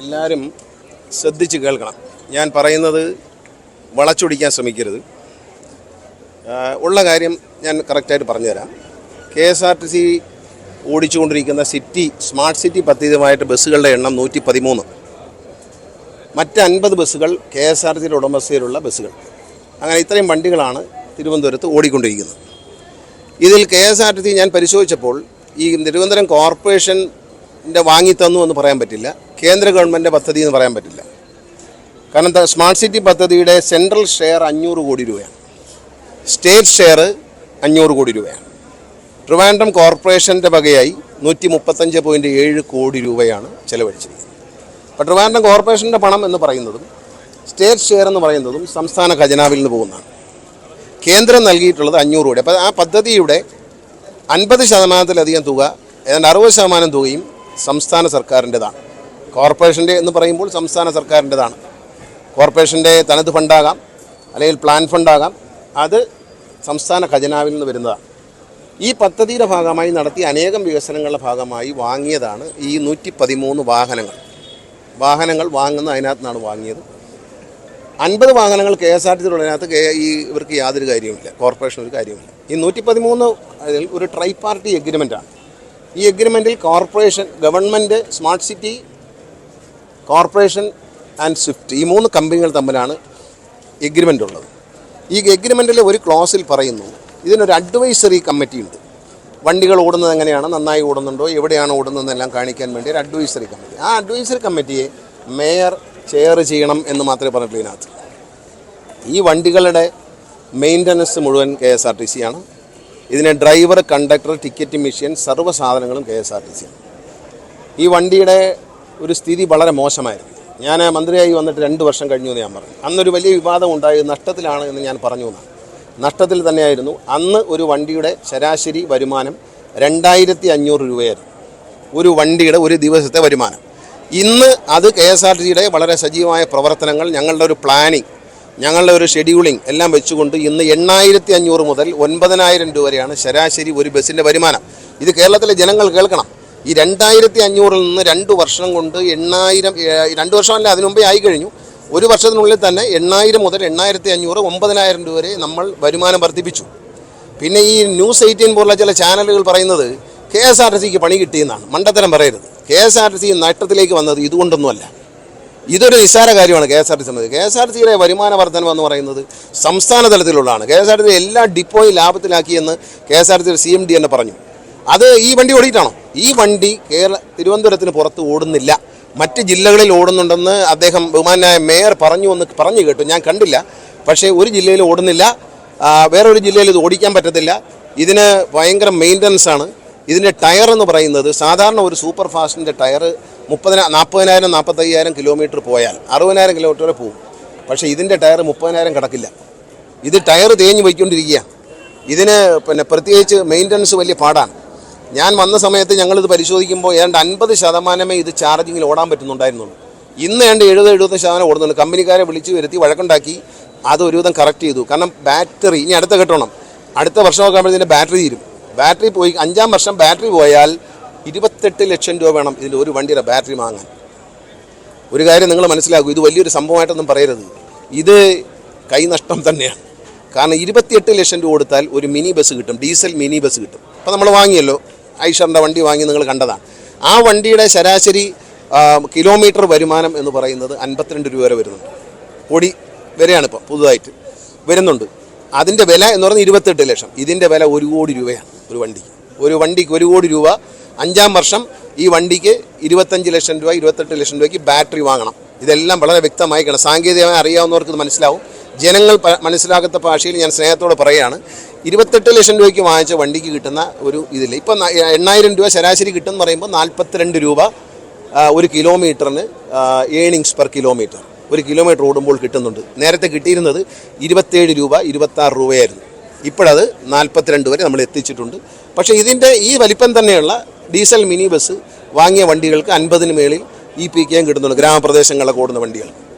എല്ലാവരും ശ്രദ്ധിച്ച് കേൾക്കണം. ഞാൻ പറയുന്നത് വളച്ചൊടിക്കാൻ ശ്രമിക്കരുത്. ഉള്ള കാര്യം ഞാൻ കറക്റ്റായിട്ട് പറഞ്ഞുതരാം. KSRTC ഓടിച്ചുകൊണ്ടിരിക്കുന്ന സ്മാർട്ട് സിറ്റി പദ്ധതിയുമായിട്ട് ബസ്സുകളുടെ എണ്ണം 113. മറ്റ് 50 ബസ്സുകൾ KSRTCയുടെ ഉടമസ്ഥയിലുള്ള ബസ്സുകൾ. അങ്ങനെ ഇത്രയും വണ്ടികളാണ് തിരുവനന്തപുരത്ത് ഓടിക്കൊണ്ടിരിക്കുന്നത്. ഇതിൽ KSRTC ഞാൻ പരിശോധിച്ചപ്പോൾ ഈ തിരുവനന്തപുരം കോർപ്പറേഷൻ്റെ വാങ്ങിത്തന്നു എന്ന് പറയാൻ പറ്റില്ല, കേന്ദ്ര ഗവൺമെൻറ് പദ്ധതി എന്ന് പറയാൻ പറ്റില്ല. കാരണം സ്മാർട്ട് സിറ്റി പദ്ധതിയുടെ സെൻട്രൽ ഷെയർ 500 കോടി രൂപയാണ്, സ്റ്റേറ്റ് ഷെയർ 500 കോടി രൂപയാണ്. ട്രിവാൻഡ്രം കോർപ്പറേഷൻ്റെ വകയായി 135.7 കോടി രൂപയാണ് ചെലവഴിച്ചിരിക്കുന്നത്. അപ്പോൾ ട്രിവാൻഡ്രം കോർപ്പറേഷൻ്റെ പണം എന്ന് പറയുന്നതും സ്റ്റേറ്റ് ഷെയർ എന്ന് പറയുന്നതും സംസ്ഥാന ഖജനാവിൽ നിന്ന് പോകുന്നതാണ്. കേന്ദ്രം നൽകിയിട്ടുള്ളത് 500 കോടി. അപ്പോൾ ആ പദ്ധതിയുടെ 50% തുക, ഏതാണ്ട് 60% തുകയും സംസ്ഥാന സർക്കാരിൻ്റെതാണ്. കോർപ്പറേഷൻ്റെ എന്ന് പറയുമ്പോൾ സംസ്ഥാന സർക്കാരിൻ്റെതാണ്. കോർപ്പറേഷൻ്റെ തനത് ഫണ്ടാകാം, അല്ലെങ്കിൽ പ്ലാൻ ഫണ്ടാകാം, അത് സംസ്ഥാന ഖജനാവിൽ നിന്ന് വരുന്നതാണ്. ഈ പദ്ധതിയുടെ ഭാഗമായി നടത്തിയ അനേകം വികസനങ്ങളുടെ ഭാഗമായി വാങ്ങിയതാണ് ഈ 113 വാഹനങ്ങൾ വാങ്ങുന്ന അതിനകത്ത് നിന്നാണ് വാങ്ങിയത്. 50 വാഹനങ്ങൾ KSRTCയിലുള്ളതിനകത്ത് ഇവർക്ക് യാതൊരു കാര്യവുമില്ല, കോർപ്പറേഷൻ ഒരു കാര്യവുമില്ല. ഈ 113 ഒരു ട്രൈ പാർട്ടി എഗ്രിമെൻ്റാണ്. ഈ എഗ്രിമെൻറ്റിൽ corporation, government, smart city corporation and Swift, ഈ 3 കമ്പനികൾ തമ്മിലാണ് എഗ്രിമെൻ്റ് ഉള്ളത്. ഈ എഗ്രിമെൻറ്റിലെ ഒരു ക്ലോസിൽ പറയുന്നു, ഇതിനൊരു അഡ്വൈസറി കമ്മിറ്റി ഉണ്ട്. വണ്ടികൾ ഓടുന്നത് എങ്ങനെയാണ്, നന്നായി ഓടുന്നുണ്ടോ, എവിടെയാണ് ഓടുന്നതെന്നെല്ലാം കാണിക്കാൻ വേണ്ടി ഒരു അഡ്വൈസറി കമ്മിറ്റി. ആ അഡ്വൈസറി കമ്മിറ്റിയെ മേയർ ചെയർ ചെയ്യണം എന്ന് മാത്രമേ പറഞ്ഞിട്ടുള്ളൂ. ഇതിനകത്ത് ഈ വണ്ടികളുടെ മെയിൻ്റനൻസ് മുഴുവൻ KSRTC ആണ്. ഇതിന് ഡ്രൈവർ, കണ്ടക്ടർ, ടിക്കറ്റ് മെഷീൻ, സർവ്വ സാധനങ്ങളും KSRTC ആണ്. ഈ വണ്ടിയുടെ ഒരു സ്ഥിതി വളരെ മോശമായിരുന്നു. ഞാൻ മന്ത്രിയായി വന്നിട്ട് 2 വർഷം കഴിഞ്ഞു എന്ന് ഞാൻ പറഞ്ഞു. അന്നൊരു വലിയ വിവാദം ഉണ്ടായി, നഷ്ടത്തിലാണ് എന്ന് ഞാൻ പറഞ്ഞു എന്നാണ്. നഷ്ടത്തിൽ തന്നെയായിരുന്നു. അന്ന് ഒരു വണ്ടിയുടെ ശരാശരി വരുമാനം 2500 രൂപയായിരുന്നു, ഒരു വണ്ടിയുടെ ഒരു ദിവസത്തെ വരുമാനം. ഇന്ന് അത് KSRTCയുടെ വളരെ സജീവമായ പ്രവർത്തനങ്ങൾ, ഞങ്ങളുടെ ഒരു പ്ലാനിങ്, ഞങ്ങളുടെ ഒരു ഷെഡ്യൂളിംഗ് എല്ലാം വെച്ചുകൊണ്ട് ഇന്ന് 8500 മുതൽ 9000 രൂപ വരെയാണ് ശരാശരി ഒരു ബസ്സിൻ്റെ വരുമാനം. ഇത് കേരളത്തിലെ ജനങ്ങൾ കേൾക്കണം. ഈ 2500 നിന്ന് 2 വർഷം കൊണ്ട് 8000, 2 വർഷമല്ല അതിനു മുമ്പേ ആയി കഴിഞ്ഞു. ഒരു വർഷത്തിനുള്ളിൽ തന്നെ 8000 മുതൽ 8500, 9000 രൂപ വരെ നമ്മൾ വരുമാനം വർദ്ധിപ്പിച്ചു. പിന്നെ ഈ ന്യൂസ് 18 പോലുള്ള ചില ചാനലുകൾ പറയുന്നത് KSRTCക്ക് പണി കിട്ടിയെന്നാണ്. മണ്ടത്തരം പറയരുത്. KSRTC നഷ്ടത്തിലേക്ക് വന്നത് ഇതുകൊണ്ടൊന്നുമല്ല. ഇതൊരു നിസ്സാര കാര്യമാണ് KSRTC എന്നത്. KSRTCയുടെ വരുമാന വർധനം എന്ന് പറയുന്നത് സംസ്ഥാന തലത്തിലുള്ളതാണ്. KSRTC എല്ലാ ഡിപ്പോയും ലാഭത്തിലാക്കിയെന്ന് KSRTCയുടെ CMD തന്നെ പറഞ്ഞു. അത് ഈ വണ്ടി ഓടിയിട്ടാണോ? ഈ വണ്ടി തിരുവനന്തപുരത്തിന് പുറത്ത് ഓടുന്നില്ല, മറ്റ് ജില്ലകളിൽ ഓടുന്നുണ്ടെന്ന് അദ്ദേഹം, ബഹുമാനായ മേയർ പറഞ്ഞു കേട്ടു. ഞാൻ കണ്ടില്ല. പക്ഷേ ഒരു ജില്ലയിൽ ഓടുന്നില്ല, വേറൊരു ജില്ലയിൽ ഇത് ഓടിക്കാൻ പറ്റത്തില്ല. ഇതിന് ഭയങ്കര മെയിൻ്റനൻസ് ആണ്. ഇതിൻ്റെ ടയർ എന്ന് പറയുന്നത് സാധാരണ ഒരു സൂപ്പർ ഫാസ്റ്റിൻ്റെ ടയർ 40,000, 45,000 കിലോമീറ്റർ പോയാൽ 60,000 കിലോമീറ്റർ വരെ പോകും. പക്ഷേ ഇതിൻ്റെ ടയർ 30,000 കടക്കില്ല. ഇത് ടയർ തേഞ്ഞ് പോയിക്കൊണ്ടിരിക്കുക. ഇതിന് പിന്നെ പ്രത്യേകിച്ച് മെയിൻ്റനൻസ് വലിയ പാടാണ്. ഞാൻ വന്ന സമയത്ത് ഞങ്ങളിത് പരിശോധിക്കുമ്പോൾ ഏതാണ്ട് 50% ഇത് ചാർജിങ്ങിൽ ഓടാൻ പറ്റുന്നുണ്ടായിരുന്നുള്ളൂ. ഇന്ന് ഏതാണ്ട് 70-75% ഓടുന്നുണ്ട്. കമ്പനിക്കാരെ വിളിച്ചു വരുത്തി വഴക്കുണ്ടാക്കി അത് ഒരുവിധം കറക്റ്റ് ചെയ്തു. കാരണം ബാറ്ററി ഇനി അടുത്ത ഘട്ടണം, അടുത്ത വർഷമൊക്കെ ആകുമ്പോഴത്തേന് ബാറ്ററി തീരും. ബാറ്ററി പോയി 5-ാം വർഷം ബാറ്ററി പോയാൽ 28 ലക്ഷം രൂപ വേണം ഇതിൽ ഒരു വണ്ടിയുടെ ബാറ്ററി വാങ്ങാൻ. ഒരു കാര്യം നിങ്ങൾ മനസ്സിലാക്കൂ, ഇത് വലിയൊരു സംഭവമായിട്ടൊന്നും പറയരുത്. ഇത് കൈനഷ്ടം തന്നെയാണ്. കാരണം 28 ലക്ഷം രൂപ കൊടുത്താൽ ഒരു മിനി ബസ് കിട്ടും, ഡീസൽ മിനി ബസ് കിട്ടും. അപ്പോൾ നമ്മൾ വാങ്ങിയല്ലോ, ഐഷറിൻ്റെ വണ്ടി വാങ്ങി, നിങ്ങൾ കണ്ടതാണ്. ആ വണ്ടിയുടെ ശരാശരി കിലോമീറ്റർ വരുമാനം എന്ന് പറയുന്നത് 52 രൂപ വരെ വരുന്നുണ്ട്. കോടി വരെയാണ് ഇപ്പോൾ പുതുതായിട്ട് വരുന്നുണ്ട്. അതിൻ്റെ വില എന്ന് പറയുന്നത് 28 ലക്ഷം. ഇതിൻ്റെ വില 1 കോടി രൂപയാണ് ഒരു വണ്ടിക്ക്. 1 കോടി രൂപ. 5-ാം വർഷം ഈ വണ്ടിക്ക് 25 ലക്ഷം രൂപ, 28 ലക്ഷം രൂപയ്ക്ക് ബാറ്ററി വാങ്ങണം. ഇതെല്ലാം വളരെ വ്യക്തമായി കാണാം. സാങ്കേതികമായി അറിയാവുന്നവർക്ക് ഇത് മനസ്സിലാവും. ജനങ്ങൾ മനസ്സിലാക്കാത്ത ഭാഷയിൽ ഞാൻ സ്നേഹത്തോടെ പറയുകയാണ്. 28 ലക്ഷം രൂപയ്ക്ക് വാങ്ങിച്ച വണ്ടിക്ക് കിട്ടുന്ന ഒരു ഇതില്ല. ഇപ്പം 8000 രൂപ ശരാശരി കിട്ടുമെന്ന് പറയുമ്പോൾ 42 രൂപ ഒരു കിലോമീറ്ററിന് ഏണിങ്സ് പെർ കിലോമീറ്റർ, ഒരു കിലോമീറ്റർ ഓടുമ്പോൾ കിട്ടുന്നുണ്ട്. നേരത്തെ കിട്ടിയിരുന്നത് 27 രൂപ, 26 രൂപയായിരുന്നു. ഇപ്പോഴത് 42 വരെ നമ്മൾ എത്തിച്ചിട്ടുണ്ട്. പക്ഷേ ഇതിൻ്റെ ഈ വലിപ്പം തന്നെയുള്ള ഡീസൽ മിനി ബസ് വാങ്ങിയ വണ്ടികൾക്ക് 50-ന് മേളിൽ EPK കിട്ടുന്നുണ്ട്, ഗ്രാമപ്രദേശങ്ങളിലൊക്കെ ഓടുന്ന വണ്ടികൾ.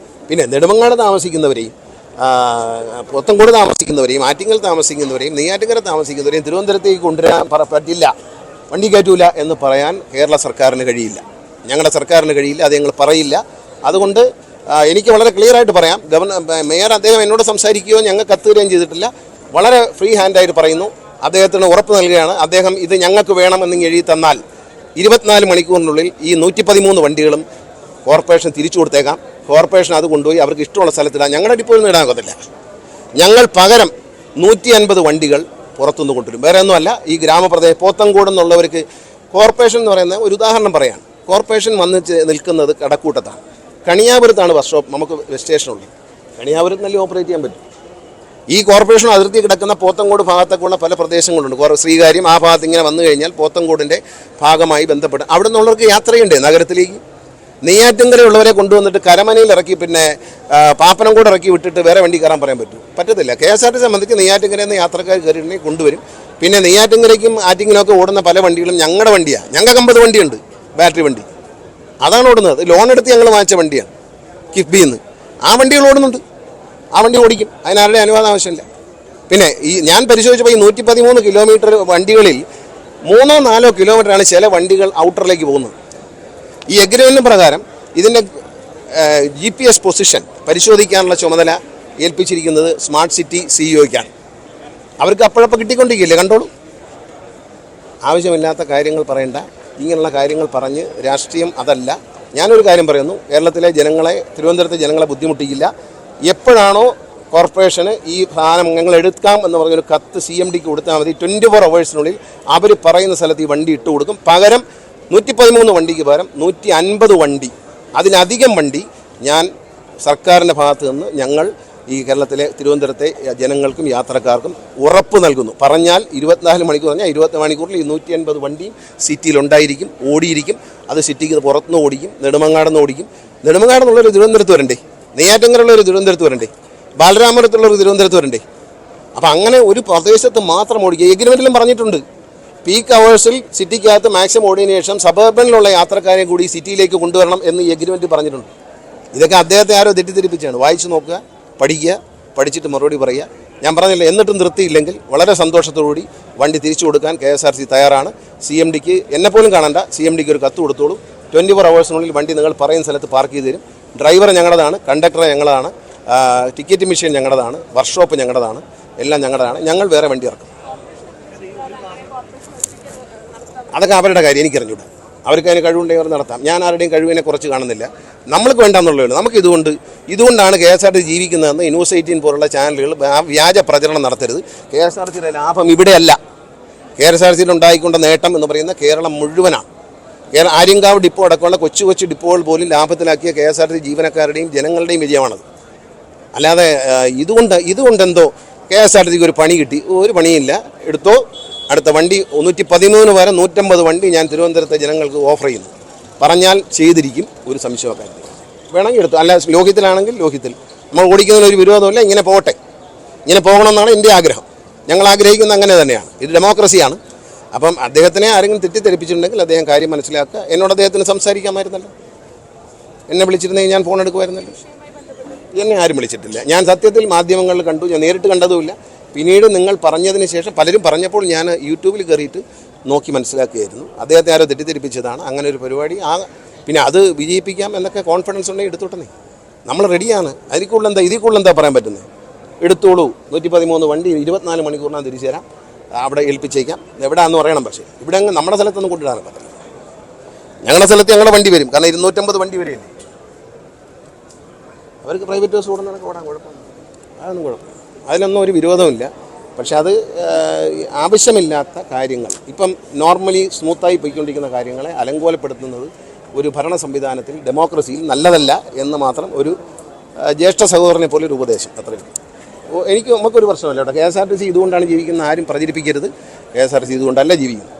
പിന്നെ നെടുമങ്ങാട് താമസിക്കുന്നവരെയും, പോത്തൻകോട് താമസിക്കുന്നവരെയും, ആറ്റിങ്ങൽ താമസിക്കുന്നവരെയും, നെയ്യാറ്റിൻകര താമസിക്കുന്നവരെയും തിരുവനന്തപുരത്തേക്ക് കൊണ്ടുവരാൻ പറ്റില്ല. വണ്ടി കയറ്റൂല എന്ന് പറയാൻ കേരള സർക്കാരിന് കഴിയില്ല, ഞങ്ങളുടെ സർക്കാരിന് കഴിയില്ല, അത് ഞങ്ങൾ പറയില്ല. അതുകൊണ്ട് എനിക്ക് വളരെ ക്ലിയർ ആയിട്ട് പറയാം, മേയർ അദ്ദേഹം എന്നോട് സംസാരിക്കുകയോ ഞങ്ങൾക്ക് കത്തുകയും ചെയ്തിട്ടില്ല. വളരെ ഫ്രീ ഹാൻഡായിട്ട് പറയുന്നു, അദ്ദേഹത്തിന് ഉറപ്പ് നൽകുകയാണ്, അദ്ദേഹം ഇത് ഞങ്ങൾക്ക് വേണമെന്ന് എഴുതി തന്നാൽ 24 മണിക്കൂറിനുള്ളിൽ ഈ 113 വണ്ടികളും കോർപ്പറേഷൻ തിരിച്ചു കൊടുത്തേക്കാം. കോർപ്പറേഷൻ അത് കൊണ്ടുപോയി അവർക്ക് ഇഷ്ടമുള്ള സ്ഥലത്തിടാൻ ഞങ്ങളുടെ ഡിപ്പോയിൽ നിന്ന് ഇടാൻ ഞങ്ങൾ പകരം 150 വണ്ടികൾ പുറത്തുനിന്ന് കൊണ്ടുവരും. വേറെ ഒന്നുമല്ല, ഈ ഗ്രാമപ്രദേശം പോത്തങ്കോട് എന്നുള്ളവർക്ക് കോർപ്പറേഷൻ എന്ന് പറയുന്ന ഒരു ഉദാഹരണം പറയാം. കോർപ്പറേഷൻ വന്ന് നിൽക്കുന്നത് കടക്കൂട്ടത്താണ്, കണിയാപുരത്താണ് ബസ് സ്റ്റോപ്പ് നമുക്ക് സ്റ്റേഷനുള്ളത്. കണിയാപുരത്ത് നല്ല ഓപ്പറേറ്റ് ചെയ്യാൻ പറ്റും. ഈ കോർപ്പറേഷൻ അതിർത്തി കിടക്കുന്ന പോത്തങ്കോട് ഭാഗത്തൊക്കെയുള്ള പല പ്രദേശങ്ങളുണ്ട്. ശ്രീകാര്യം ആ ഭാഗത്ത് ഇങ്ങനെ വന്നു കഴിഞ്ഞാൽ പോത്തങ്കോടിൻ്റെ ഭാഗമായി ബന്ധപ്പെട്ട് അവിടെ നിന്നുള്ളവർക്ക് യാത്രയുണ്ട് നഗരത്തിലേക്ക്. നെയ്യാറ്റിൻകരയുള്ളവരെ കൊണ്ടുവന്നിട്ട് കരമനയിൽ ഇറക്കി പിന്നെ പാപ്പനംകോട് ഇറക്കി വിട്ടിട്ട് വേറെ വണ്ടി കയറാൻ പറയാൻ പറ്റത്തില്ല. KSRTC സംബന്ധിച്ച് നെയ്യാറ്റിൻകരയിൽ നിന്ന് യാത്രക്കാർ കയറിയിട്ടുണ്ടെങ്കിൽ കൊണ്ടുവരും. പിന്നെ നെയ്യാറ്റിൻകരയ്ക്കും ആറ്റിങ്ങിനൊക്കെ ഓടുന്ന പല വണ്ടികളും ഞങ്ങളുടെ വണ്ടിയാണ്. ഞങ്ങൾക്ക് 50 വണ്ടിയുണ്ട്, ബാറ്ററി വണ്ടി. അതാണ് ഓടുന്നത്. ലോൺ എടുത്ത് ഞങ്ങൾ വാങ്ങിച്ച വണ്ടിയാണ് കിഫ്ബിയിൽ നിന്ന്. ആ വണ്ടികൾ ഓടുന്നുണ്ട്, ആ വണ്ടി ഓടിക്കും, അതിനാരുടെ അനുവാദം ആവശ്യമില്ല. പിന്നെ ഞാൻ പരിശോധിച്ചപ്പോൾ ഈ 113 കിലോമീറ്റർ വണ്ടികളിൽ 3-4 കിലോമീറ്ററാണ് ചില വണ്ടികൾ ഔട്ടറിലേക്ക് പോകുന്നത്. ഈ എഗ്രിമെൻറ്റിന് പ്രകാരം ഇതിൻ്റെ GPS പൊസിഷൻ പരിശോധിക്കാനുള്ള ചുമതല ഏൽപ്പിച്ചിരിക്കുന്നത് സ്മാർട്ട് സിറ്റി CEOയ്ക്കാണ്. അവർക്ക് അപ്പോഴപ്പോൾ കിട്ടിക്കൊണ്ടിരിക്കില്ലേ, കണ്ടോളൂ. ആവശ്യമില്ലാത്ത കാര്യങ്ങൾ പറയണ്ട, ഇങ്ങനെയുള്ള കാര്യങ്ങൾ പറഞ്ഞ് രാഷ്ട്രീയം അതല്ല. ഞാനൊരു കാര്യം പറയുന്നു, കേരളത്തിലെ ജനങ്ങളെ, തിരുവനന്തപുരത്തെ ജനങ്ങളെ ബുദ്ധിമുട്ടിക്കില്ല. എപ്പോഴാണോ കോർപ്പറേഷന് ഈ സാധനം ഞങ്ങൾ എടുക്കാം എന്ന് പറഞ്ഞൊരു കത്ത് CMDക്ക് കൊടുത്താൽ മതി, 24 അവേഴ്സിനുള്ളിൽ അവർ പറയുന്ന സ്ഥലത്ത് ഈ വണ്ടി ഇട്ട് കൊടുക്കും. പകരം 113 വണ്ടിക്ക് പകരം 150 വണ്ടി, അതിലധികം വണ്ടി ഞാൻ സർക്കാരിൻ്റെ ഭാഗത്ത് നിന്ന് ഞങ്ങൾ ഈ കേരളത്തിലെ തിരുവനന്തപുരത്തെ ജനങ്ങൾക്കും യാത്രക്കാർക്കും ഉറപ്പ് നൽകുന്നു. പറഞ്ഞാൽ 24 മണിക്കൂർ പറഞ്ഞാൽ 24 മണിക്കൂറിൽ ഈ 150 വണ്ടിയും സിറ്റിയിലുണ്ടായിരിക്കും, ഓടിയിരിക്കും. അത് സിറ്റിക്ക് പുറത്തുനിന്ന് ഓടിക്കും, നെടുമങ്ങാടെന്ന് ഓടിക്കും. നെടുമങ്ങാടെന്നുള്ളൊരു തിരുവനന്തപുരത്ത് വരണ്ടേ, നെയ്യാറ്റിൻകരയുള്ളൊരു തിരുവനന്തപുരത്ത് വരണ്ടേ, ബാലരാമപുരത്തുള്ളൊരു തിരുവനന്തപുരത്ത് വരണ്ടേ. അപ്പോൾ അങ്ങനെ ഒരു പ്രദേശത്ത് മാത്രം ഓടിക്കുക. എഗ്രിമെൻറ്റിലും പറഞ്ഞിട്ടുണ്ട്, പീക്ക് അവേഴ്സിൽ സിറ്റിക്കകത്ത് മാക്സിമം ഓടിയതിനു ശേഷം സബർബനിലുള്ള യാത്രക്കാരെ കൂടി സിറ്റിയിലേക്ക് കൊണ്ടുവരണം എന്ന് എഗ്രിമെൻറ്റ് പറഞ്ഞിട്ടുണ്ട്. ഇതൊക്കെ അദ്ദേഹത്തെ ആരോ തെറ്റിദ്ധരിപ്പിച്ചാണ്. വായിച്ചു നോക്കുക, പഠിക്കുക, പഠിച്ചിട്ട് മറുപടി പറയുക. ഞാൻ പറഞ്ഞില്ല, എന്നിട്ടും നിർത്തിയില്ലെങ്കിൽ വളരെ സന്തോഷത്തോടുകൂടി വണ്ടി തിരിച്ചു കൊടുക്കാൻ KSRTC തയ്യാറാണ്. CMDക്ക് എന്നെപ്പോലും കാണണ്ട, CMDക്ക് ഒരു കത്ത് കൊടുത്തോളൂ. 24 അവേഴ്സിനുള്ളിൽ വണ്ടി നിങ്ങൾ പറയുന്ന സ്ഥലത്ത് പാർക്ക് ചെയ്ത് തരും. ഡ്രൈവർ ഞങ്ങളുടേതാണ്, കണ്ടക്ടർ ഞങ്ങളുടേതാണ്, ടിക്കറ്റ് മെഷീൻ ഞങ്ങളുടേതാണ്, വർക്ക്ഷോപ്പ് ഞങ്ങളുടേതാണ്, എല്ലാം ഞങ്ങളുടേതാണ്. ഞങ്ങൾ വേറെ വണ്ടി ഇറക്കും. അതൊക്കെ അവരുടെ കാര്യം, എനിക്കറിഞ്ഞൂടാ. അവർക്ക് അതിന് കഴിവുണ്ടെങ്കിൽ അവർ നടത്താം. ഞാൻ ആരുടെയും കഴിവിനെ കുറച്ച് കാണുന്നില്ല. നമ്മൾക്ക് വേണ്ടെന്നുള്ളൂ. നമുക്ക് ഇതുകൊണ്ടാണ് KSRTC ജീവിക്കുന്നതെന്ന് ന്യൂസ് 18 പോലുള്ള ചാനലുകൾ വ്യാജ പ്രചരണം നടത്തരുത്. KSRTCയുടെ ലാഭം ഇവിടെയല്ല. KSRTCയിൽ ഉണ്ടായിക്കൊണ്ട നേട്ടം എന്ന് പറയുന്ന കേരളം മുഴുവനാണ്. ആര്യങ്കാവ് ഡിപ്പോ അടക്കമുള്ള കൊച്ചു ഡിപ്പോകൾ പോലും ലാഭത്തിലാക്കിയ KSRTC ജീവനക്കാരുടെയും ജനങ്ങളുടെയും വിജയമാണത്. അല്ലാതെ ഇതുകൊണ്ടെന്തോ KSRTCക്ക് ഒരു പണി കിട്ടി, ഒരു പണിയില്ല. എടുത്തോ, അടുത്ത വണ്ടി 113 പകരം 150 വണ്ടി ഞാൻ തിരുവനന്തപുരത്തെ ജനങ്ങൾക്ക് ഓഫർ ചെയ്യുന്നു. പറഞ്ഞാൽ ചെയ്തിരിക്കും, ഒരു സംശയമൊക്കെ വേണമെങ്കിൽ എടുത്തു. അല്ല, ലോഹ്യത്തിലാണെങ്കിൽ ലോഹ്യത്തിൽ. നമ്മൾ ഓടിക്കുന്നതിനൊരു വിരോധമില്ല. ഇങ്ങനെ പോകട്ടെ, ഇങ്ങനെ പോകണമെന്നാണ് എൻ്റെ ആഗ്രഹം. ഞങ്ങൾ ആഗ്രഹിക്കുന്നത് അങ്ങനെ തന്നെയാണ്. ഇത് ഡെമോക്രസിയാണ്. അപ്പം അദ്ദേഹത്തിനെ ആരെങ്കിലും തെറ്റിദ്ധരിപ്പിച്ചിട്ടുണ്ടെങ്കിൽ അദ്ദേഹം കാര്യം മനസ്സിലാക്കുക. എന്നോട് അദ്ദേഹത്തിന് സംസാരിക്കാമായിരുന്നല്ലോ, എന്നെ വിളിച്ചിരുന്നെങ്കിൽ ഞാൻ ഫോൺ എടുക്കുമായിരുന്നല്ലോ. എന്നെ ആരും വിളിച്ചിട്ടില്ല. ഞാൻ സത്യത്തിൽ മാധ്യമങ്ങളിൽ കണ്ടു, ഞാൻ നേരിട്ട് കണ്ടതുമില്ല. പിന്നീട് നിങ്ങൾ പറഞ്ഞതിന് ശേഷം പലരും പറഞ്ഞപ്പോൾ ഞാൻ യൂട്യൂബിൽ കയറിയിട്ട് നോക്കി മനസ്സിലാക്കുകയായിരുന്നു. അദ്ദേഹത്തെ ആരോ തെറ്റിദ്ധരിപ്പിച്ചതാണ്, അങ്ങനെ ഒരു പരിപാടി. പിന്നെ അത് വിജയിപ്പിക്കാം എന്നൊക്കെ കോൺഫിഡൻസ് ഉണ്ടെങ്കിൽ എടുത്തോട്ടെ, നമ്മൾ റെഡിയാണ്. ഇതിൽ കൂടുതൽ എന്താ പറയാൻ പറ്റുന്നത്? എടുത്തോളൂ. 113 വണ്ടി 24 മണിക്കൂറിനകം തിരിച്ചു തരാം. അവിടെ ഏൽപ്പിച്ചേക്കാം. എവിടെയാണെന്ന് പറയണം. പക്ഷേ ഇവിടെ അങ്ങ് നമ്മുടെ സ്ഥലത്തൊന്നും കൊണ്ടുവരാൻ പറ്റില്ല. ഞങ്ങളുടെ സ്ഥലത്ത് ഞങ്ങളുടെ വണ്ടി വരും. കാരണം 250 വണ്ടി വരെയല്ലേ. അവർക്ക് പ്രൈവറ്റ് ബസ് ഓടുന്നതൊക്കെ ഓടാൻ കുഴപ്പമില്ല, അതൊന്നും കുഴപ്പമില്ല. അതിലൊന്നും ഒരു വിരോധമില്ല. പക്ഷെ അത് ആവശ്യമില്ലാത്ത കാര്യങ്ങൾ, ഇപ്പം നോർമലി സ്മൂത്തായി പോയിക്കൊണ്ടിരിക്കുന്ന കാര്യങ്ങളെ അലങ്കോലപ്പെടുത്തുന്നത് ഒരു ഭരണ സംവിധാനത്തിൽ, ഡെമോക്രസിയിൽ നല്ലതല്ല എന്ന് മാത്രം ഒരു ജ്യേഷ്ഠ സഹോദരനെ പോലെ ഒരു ഉപദേശം. അത്രയും നമുക്കൊരു പ്രശ്നമല്ല കേട്ടോ. KSRTC ഇതുകൊണ്ടാണ് ജീവിക്കുന്നത് ആരും പ്രചരിപ്പിക്കരുത്. KSRTC ഇതുകൊണ്ടല്ല ജീവിക്കുന്നത്.